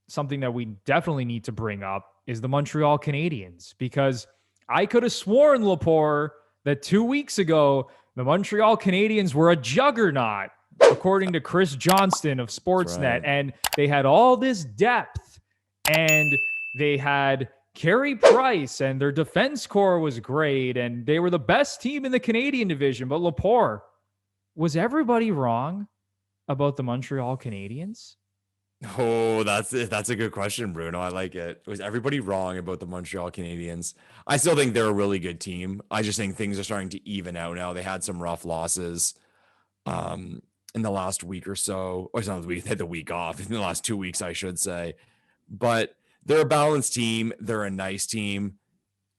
something that we definitely need to bring up is the Montreal Canadiens, because I could have sworn, Lepore, that 2 weeks ago, the Montreal Canadiens were a juggernaut, according to Chris Johnston of Sportsnet. right. And they had all this depth, and they had Carey Price, and their defense core was great, and they were the best team in the Canadian division. But Lepore, was everybody wrong about the Montreal Canadiens? Oh, that's a good question, Bruno. I like it. Was everybody wrong about the Montreal Canadiens? I still think they're a really good team. I just think things are starting to even out now. They had some rough losses in the last week or so. Or it's not the week, they had the week off. In the last 2 weeks, I should say. But they're a balanced team. They're a nice team.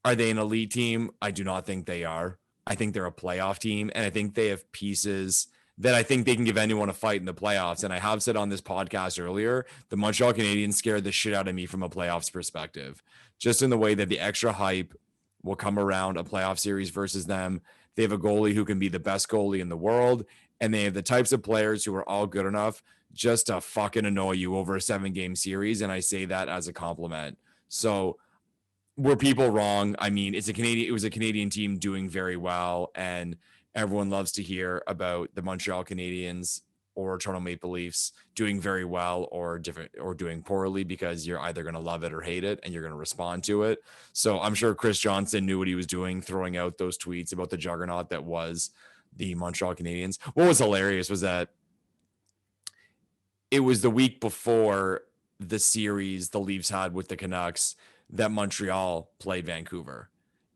Are they an elite team? I do not think they are. I think they're a playoff team, and I think they have pieces that I think they can give anyone a fight in the playoffs. And I have said on this podcast earlier, the Montreal Canadiens scared the shit out of me from a playoffs perspective, just in the way that the extra hype will come around a playoff series versus them. They have a goalie who can be the best goalie in the world, and they have the types of players who are all good enough just to fucking annoy you over a 7-game series. And I say that as a compliment. So were people wrong? I mean, it was a Canadian team doing very well, and everyone loves to hear about the Montreal Canadiens or Toronto Maple Leafs doing very well or doing poorly, because you're either going to love it or hate it, and you're going to respond to it. So I'm sure Chris Johnson knew what he was doing, throwing out those tweets about the juggernaut that was the Montreal Canadiens. What was hilarious was that it was the week before the series the Leafs had with the Canucks that Montreal played Vancouver,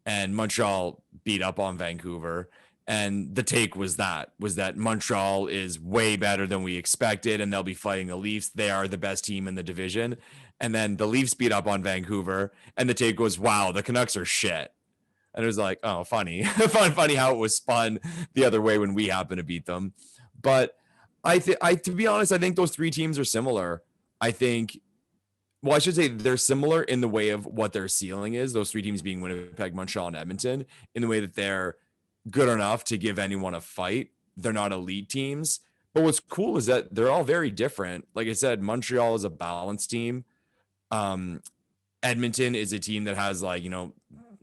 and Montreal beat up on Vancouver. And the take was that Montreal is way better than we expected, and they'll be fighting the Leafs. They are the best team in the division. And then the Leafs beat up on Vancouver, and the take was, wow, the Canucks are shit. And it was like, oh, funny. funny how it was spun the other way when we happen to beat them. But to be honest, I think those three teams are similar. I should say they're similar in the way of what their ceiling is. Those three teams being Winnipeg, Montreal, and Edmonton, in the way that they're good enough to give anyone a fight. They're not elite teams. But what's cool is that they're all very different. Like I said, Montreal is a balanced team. Edmonton is a team that has, like,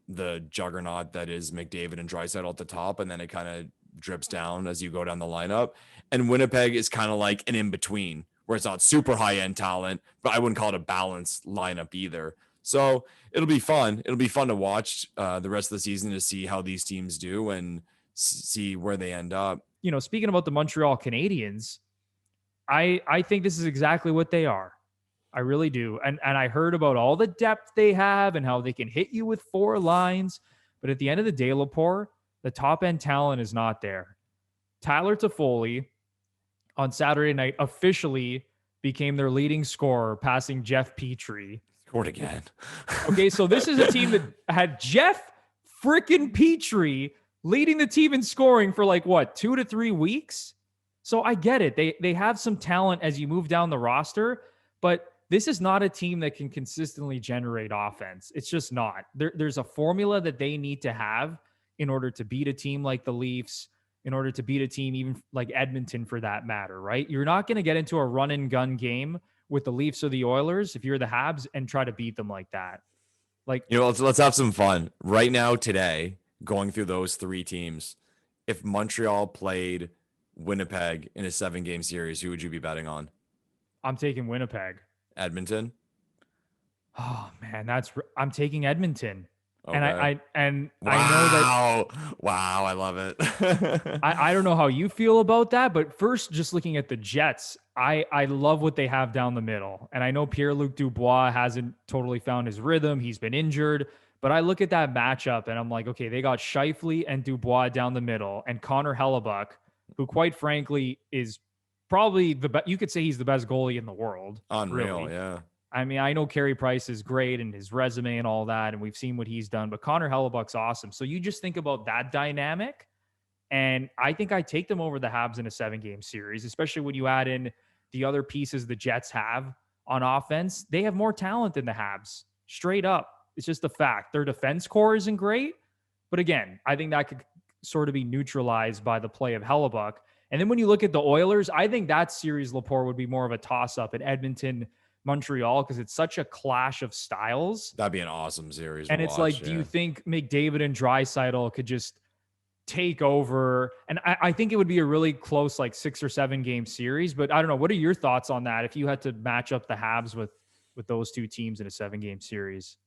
the juggernaut that is McDavid and Draisaitl at the top, and then it kind of drips down as you go down the lineup. And Winnipeg is kind of like an in-between, where it's not super high-end talent, but I wouldn't call it a balanced lineup either. So it'll be fun. It'll be fun to watch the rest of the season to see how these teams do and see where they end up. Speaking about the Montreal Canadiens, I think this is exactly what they are. I really do. And I heard about all the depth they have and how they can hit you with 4 lines. But at the end of the day, Lepore, the top-end talent is not there. Tyler Toffoli on Saturday night officially became their leading scorer, passing Jeff Petrie. Scored again. Okay, so this is a team that had Jeff freaking Petrie leading the team in scoring for 2 to 3 weeks. So I get it. They have some talent as you move down the roster, but this is not a team that can consistently generate offense. It's just not. There's a formula that they need to have in order to beat a team like the Leafs, in order to beat a team even like Edmonton for that matter, right? You're not going to get into a run and gun game with the Leafs or the Oilers if you're the Habs and try to beat them like that. Let's have some fun right now today, going through those 3 teams. If Montreal played Winnipeg in a 7-game series, who would you be betting on? I'm taking Winnipeg. Edmonton? Oh man, I'm taking Edmonton. Okay. And wow. I know that. Wow, I love it. I don't know how you feel about that, but first, just looking at the Jets, I love what they have down the middle. And I know Pierre-Luc Dubois hasn't totally found his rhythm. He's been injured. But I look at that matchup and I'm like, okay, they got Scheifele and Dubois down the middle, and Connor Hellebuck, who quite frankly is probably you could say he's the best goalie in the world. Unreal, really. Yeah. I mean, I know Carey Price is great and his resume and all that, and we've seen what he's done, but Connor Hellebuck's awesome. So you just think about that dynamic, and I think I take them over the Habs in a 7-game series, especially when you add in the other pieces the Jets have on offense. They have more talent than the Habs, straight up. It's just a fact. Their defense core isn't great, but again, I think that could sort of be neutralized by the play of Hellebuck. And then when you look at the Oilers, I think that series, Lepore, would be more of a toss-up, and Edmonton Montreal because it's such a clash of styles. That'd be an awesome series to And it's watch, like, do you think McDavid and Draisaitl could just take over? And I think it would be a really close, like 6 or 7 game series. But I don't know. What are your thoughts on that? If you had to match up the Habs with those two teams in a 7-game series?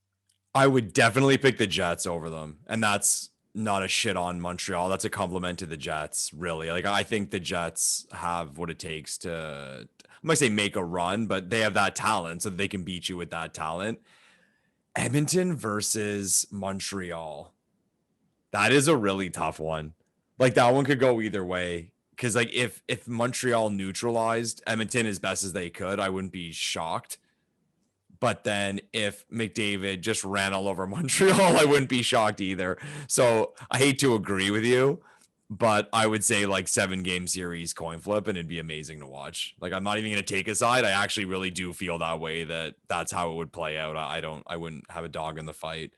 I would definitely pick the Jets over them. And that's not a shit on Montreal. That's a compliment to the Jets, really. Like, I think the Jets have what it takes to, I might say make a run, but they have that talent so they can beat you with that talent. Edmonton versus Montreal. That is a really tough one. Like, that one could go either way. Because, like, if Montreal neutralized Edmonton as best as they could, I wouldn't be shocked. But then if McDavid just ran all over Montreal, I wouldn't be shocked either. So I hate to agree with you, but I would say like 7-game series coin flip, and it'd be amazing to watch. Like, I'm not even going to take a side. I actually really do feel that way, that that's how it would play out. I wouldn't have a dog in the fight.